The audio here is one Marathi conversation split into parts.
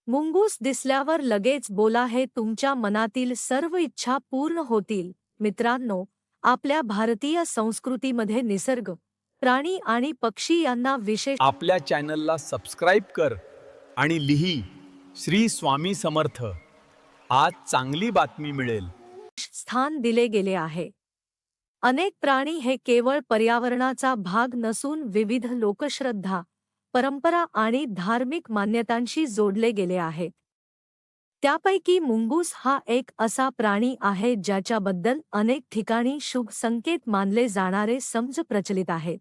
मुंगूस दिसल्यावर लगेच बोला, हे तुमच्या मनातील सर्व इच्छा पूर्ण होतील. मित्रांनो, आपल्या भारतीय संस्कृतीमध्ये निसर्ग, प्राणी आणि पक्षी यांना विशेष आपल्या चॅनलला सबस्क्राईब कर आणि लिही श्री स्वामी समर्थ. आज चांगली बातमी मिळेल. स्थान दिले गेले आहे. अनेक प्राणी हे केवळ पर्यावरणाचा भाग नसून विविध लोकश्रद्धा, परंपरा आणि धार्मिक मान्यतांशी जोडले गेले आहेत. त्यापैकी मुंगूस हा एक असा प्राणी आहे ज्याच्याबद्दल अनेक ठिकाणी शुभ संकेत मानले जाणारे समज प्रचलित आहेत.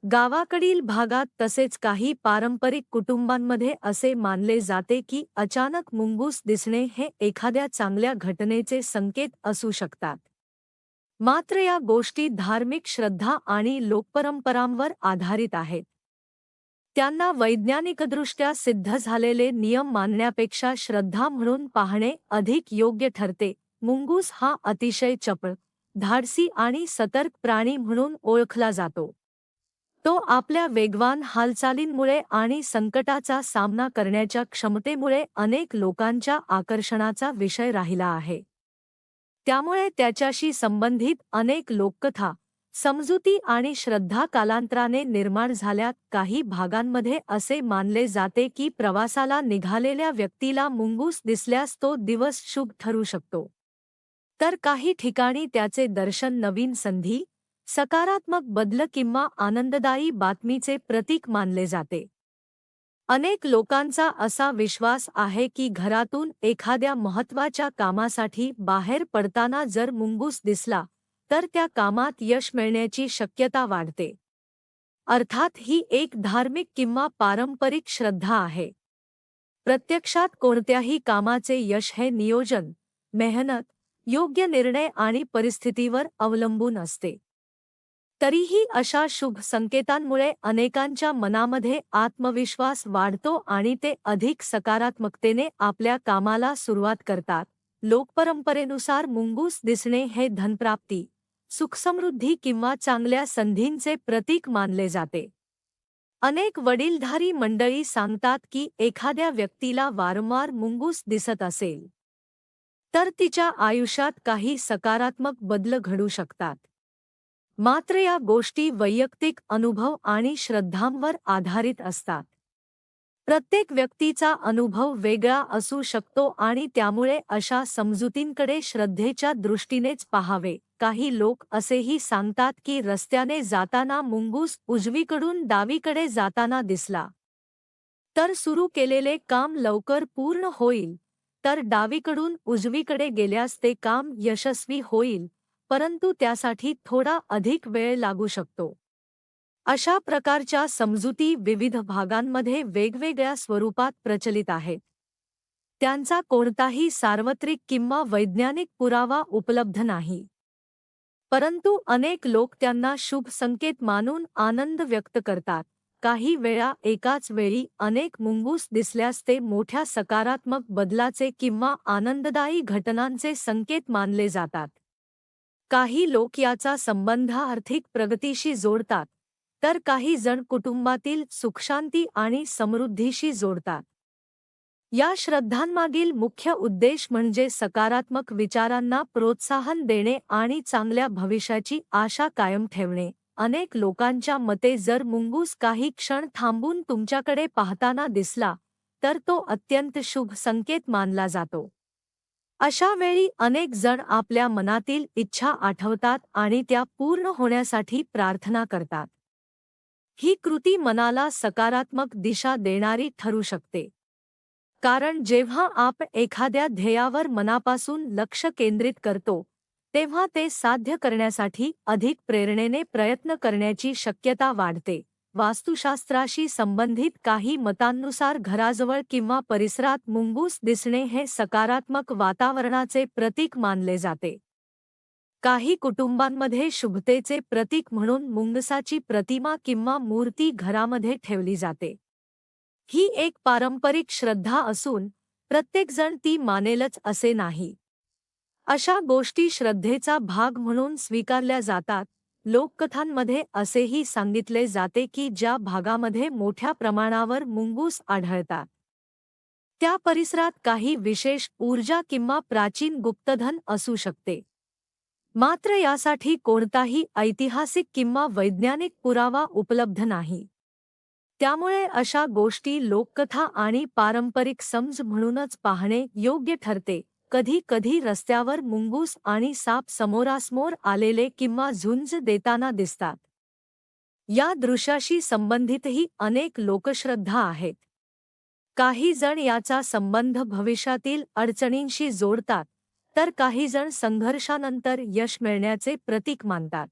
गावाकडील भागात तसेच काही पारंपरिक कुटुंबांमध्ये असे मानले जाते की अचानक मुंगूस दिसणे हे एखाद्या चांगल्या घटनेचे संकेत असू शकतात. मात्र या गोष्टी धार्मिक श्रद्धा आणि लोकपरंपरांवर आधारित आहेत. त्यांना वैज्ञानिकदृष्ट्या सिद्ध झालेले नियम मानण्यापेक्षा श्रद्धा म्हणून पाहणे अधिक योग्य ठरते. मुंगूस हा अतिशय चपळ, धाडसी आणि सतर्क प्राणी म्हणून ओळखला जातो. तो आपल्या वेगवान हालचालींमुळे आणि संकटाचा सामना करण्याच्या क्षमतेमुळे अनेक लोकांच्या आकर्षणाचा विषय राहिला आहे. त्यामुळे त्याच्याशी संबंधित अनेक लोककथा, समजुती आणि श्रद्धा कालांतराने निर्माण झाल्या. काही भागांमध्ये असे मानले जाते की प्रवासाला निघालेल्या व्यक्तीला मुंगूस दिसल्यास तो दिवस शुभ ठरू शकतो. तर काही ठिकाणी त्याचे दर्शन नवीन संधी, सकारात्मक बदल किंवा आनंददायी बातमीचे प्रतीक मानले जाते. अनेक लोकांचा असा विश्वास आहे की घरातून एखाद्या महत्त्वाच्या कामासाठी बाहेर पडताना जर मुंगूस दिसला तर त्या कामात यश मिळण्याची शक्यता वाढते. अर्थात ही एक धार्मिक किंवा पारंपरिक श्रद्धा आहे. प्रत्यक्षात कोणत्याही कामाचे यश हे नियोजन, मेहनत, योग्य निर्णय आणि परिस्थितीवर अवलंबून असते. तरीही अशा शुभ संकेतांमुळे अनेकांच्या मनामध्ये आत्मविश्वास वाढतो आणि ते अधिक सकारात्मकतेने आपल्या कामाला सुरुवात करतात. लोकपरंपरेनुसार मुंगूस दिसणे हे धनप्राप्ती, सुखसमृद्धी किंवा चांगल्या संधींचे प्रतीक मानले जाते. अनेक वडीलधारी मंडळी सांगतात की एखाद्या व्यक्तीला वारंवार मुंगूस दिसत असेल तर तिच्या आयुष्यात काही सकारात्मक बदल घडू शकतात. मात्र या गोष्टी वैयक्तिक अनुभव आणि श्रद्धांवर आधारित असतात. प्रत्येक व्यक्तीचा अनुभव वेगळा असू शकतो आणि त्यामुळे अशा समजुतींकडे श्रद्धेच्या दृष्टीनेच पाहावे. काही लोक असेही सांगतात की रस्त्याने जाताना मुंगूस उजवीकडून डावीकडे जाताना दिसला तर सुरू केलेले काम लवकर पूर्ण होईल, तर डावीकडून उजवीकडे गेल्यास ते काम यशस्वी होईल, परंतु त्यासाठी थोडा अधिक वेळ लागू शकतो. अशा प्रकारच्या समजुती विविध भागांमध्ये वेगवेगळ्या स्वरूपात प्रचलित आहेत. त्यांचा कोणताही सार्वत्रिक किंवा वैज्ञानिक पुरावा उपलब्ध नाही. परंतु अनेक लोक त्यांना शुभ संकेत मानून आनंद व्यक्त करतात. काही वेळा एकाच वेळी अनेक मुंगूस दिसल्यास ते मोठ्या सकारात्मक बदलाचे किंवा आनंददायी घटनांचे संकेत मानले जातात. काही लोक याचा संबंध आर्थिक प्रगतीशी जोडतात, तर काही जण कुटुंबातील सुखशांती आणि समृद्धीशी जोडतात. या श्रद्धांमागील मुख्य उद्देश म्हणजे सकारात्मक विचारांना प्रोत्साहन देणे आणि चांगल्या भविष्याची आशा कायम ठेवणे. अनेक लोकांच्या मते जर मुंगूस काही क्षण थांबून तुमच्याकडे पाहताना दिसला तर तो अत्यंत शुभ संकेत मानला जातो. अशा वेळी अनेक जण आपल्या मनातील इच्छा आठवतात आणि त्या पूर्ण होण्यासाठी प्रार्थना करतात. ही कृती मनाला सकारात्मक दिशा देणारी ठरू शकते. कारण जेव्हा आपण एखाद्या ध्येयावर मनापासून लक्ष केंद्रित करतो, तेव्हा ते साध्य करण्यासाठी अधिक प्रेरणेने प्रयत्न करण्याची शक्यता वाढते. वास्तुशास्त्राशी संबंधित काही मतांनुसार घराजवळ किंवा परिसरात मुंगूस दिसणे हे सकारात्मक वातावरणाचे प्रतीक मानले जाते. काही कुटुंबांमध्ये शुभतेचे प्रतीक म्हणून मुंगसाची प्रतिमा किंवा मूर्ती घरामध्ये ठेवली जाते. ही एक पारंपरिक श्रद्धा असून प्रत्येकजण ती मानेलच असे नाही. अशा गोष्टी श्रद्धेचा भाग म्हणून स्वीकारल्या जातात. लोककथांमध्ये असेही सांगितले जाते की ज्या भागामध्ये मोठ्या प्रमाणावर मुंगूस आढळतात त्या परिसरात काही विशेष ऊर्जा किंवा प्राचीन गुप्तधन असू शकते. मात्र यासाठी कोणताही ऐतिहासिक किंवा वैज्ञानिक पुरावा उपलब्ध नाही. त्यामुळे अशा गोष्टी लोककथा आणि पारंपरिक समज म्हणूनच पाहणे योग्य ठरते. कधी कधी रस्त्यावर मुंगूस आणि साप समोरासमोर आलेले किंवा झुंज देताना दिसतात. या दृश्याशी संबंधितही अनेक लोकश्रद्धा आहेत. काही जण याचा संबंध भविष्यातील अडचणींशी जोडतात, तर काही जण संघर्षानंतर यश मिळण्याचे प्रतीक मानतात.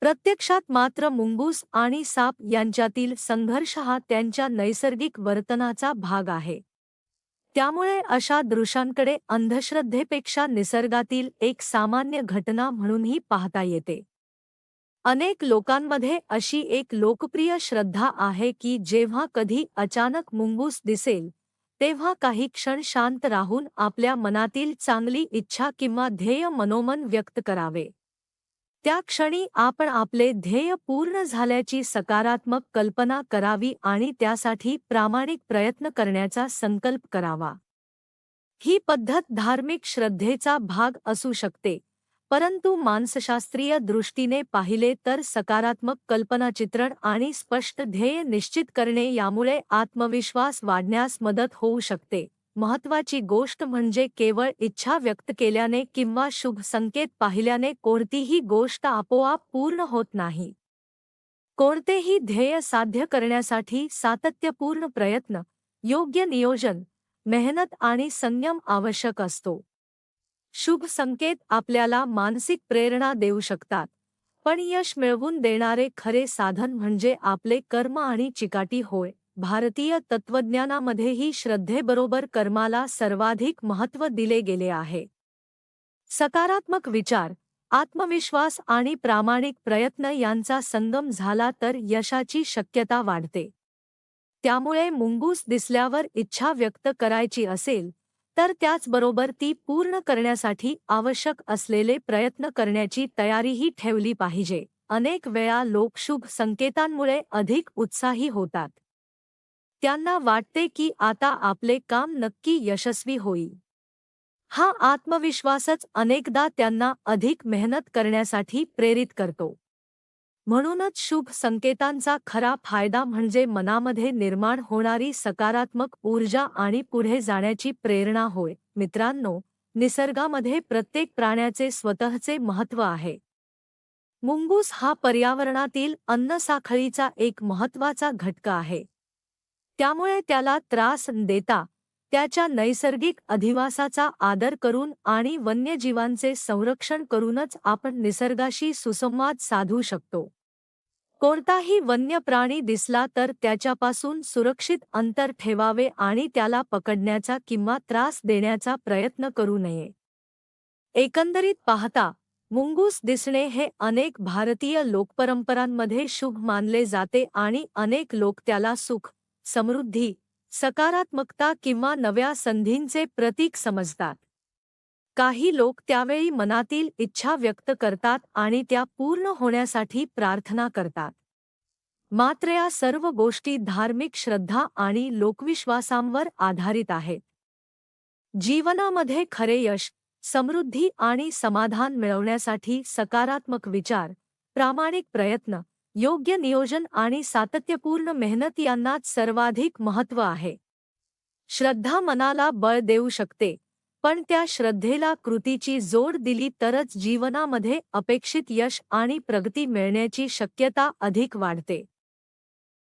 प्रत्यक्षात मात्र मुंगूस आणि साप यांच्यातील संघर्ष हा त्यांच्या नैसर्गिक वर्तनाचा भाग आहे. त्यामुळे अशा दृश्यांकडे अंधश्रद्धेपेक्षा निसर्गातील एक सामान्य घटना म्हणूनही पाहता येते. अनेक लोकांमध्ये अशी एक लोकप्रिय श्रद्धा आहे की जेव्हा कधी अचानक मुंगूस दिसेल, तेव्हा काही क्षण शांत राहून आपल्या मनातील चांगली इच्छा किंवा ध्येय मनोमन व्यक्त करावे. त्या क्षणी आपण आपले ध्येय पूर्ण झाल्याची सकारात्मक कल्पना करावी आणि त्यासाठी प्रामाणिक प्रयत्न करण्याचा संकल्प करावा. ही पद्धत धार्मिक श्रद्धेचा भाग असू शकते, परंतु मानसशास्त्रीय दृष्टीने पाहिले तर सकारात्मक कल्पनाचित्रण आणि स्पष्ट ध्येय निश्चित करणे यामुळे आत्मविश्वास वाढण्यास मदत होऊ शकते. महत्त्वाची गोष्ट म्हणजे केवळ इच्छा व्यक्त केल्याने किंवा शुभ संकेत पाहिल्याने कोणतीही गोष्ट आपोआप पूर्ण होत नाही. कोणतेही ध्येय साध्य करण्यासाठी सातत्यपूर्ण प्रयत्न, योग्य नियोजन, मेहनत आणि संयम आवश्यक असतो. शुभ संकेत आपल्याला मानसिक प्रेरणा देऊ शकतात, पण यश मिळवून देणारे खरे साधन म्हणजे आपले कर्म आणि चिकाटी होय. भारतीय तत्त्वज्ञानामध्येही श्रद्धेबरोबर कर्माला सर्वाधिक महत्त्व दिले गेले आहे. सकारात्मक विचार, आत्मविश्वास आणि प्रामाणिक प्रयत्न यांचा संगम झाला तर यशाची शक्यता वाढते. त्यामुळे मुंगूस दिसल्यावर इच्छा व्यक्त करायची असेल तर त्याचबरोबर ती पूर्ण करण्यासाठी आवश्यक असलेले प्रयत्न करण्याची तयारीही ठेवली पाहिजे. अनेक वेळा लोक शुभ संकेतांमुळे अधिक उत्साही होतात. त्यांना वाटते की आता आपले काम नक्की यशस्वी होईल. हा आत्मविश्वासच अनेकदा त्यांना अधिक मेहनत करण्यासाठी प्रेरित करतो. म्हणूनच शुभ संकेतांचा खरा फायदा म्हणजे मनामध्ये निर्माण होणारी सकारात्मक ऊर्जा आणि पुढे जाण्याची प्रेरणा होय. मित्रांनो, निसर्गामध्ये प्रत्येक प्राण्याचे स्वतःचे महत्त्व आहे. मुंगूस हा पर्यावरणातील अन्नसाखळीचा एक महत्त्वाचा घटक आहे. त्यामुळे त्याला त्रास न देता त्याच्या नैसर्गिक अधिवासाचा आदर करून आणि वन्यजीवांचे संरक्षण करूनच आपण निसर्गाशी सुसंवाद साधू शकतो. कोणताही वन्य प्राणी दिसला तर त्याच्यापासून सुरक्षित अंतर ठेवावे आणि त्याला पकडण्याचा किंवा त्रास देण्याचा प्रयत्न करू नये. एकंदरीत पाहता, मुंगूस दिसणे हे अनेक भारतीय लोकपरंपरांमध्ये शुभ मानले जाते आणि अनेक लोक त्याला सुख, समृद्धी, सकारात्मकता किंवा नव्या संधींचे प्रतीक समजतात. काही लोक त्यावेळी मनातील इच्छा व्यक्त करतात आणि त्या पूर्ण होण्यासाठी प्रार्थना करतात. मात्र या सर्व गोष्टी धार्मिक श्रद्धा आणि लोकविश्वासांवर आधारित आहेत. जीवनामध्ये खरे यश, समृद्धी आणि समाधान मिळवण्यासाठी सकारात्मक विचार, प्रामाणिक प्रयत्न, योग्य नियोजन आणि सातत्यपूर्ण मेहनत यांनाच सर्वाधिक महत्त्व आहे. श्रद्धा मनाला बळ देऊ शकते, पण त्या श्रद्धेला कृतीची जोड दिली तरच जीवनामध्ये अपेक्षित यश आणि प्रगती मिळण्याची शक्यता अधिक वाढते.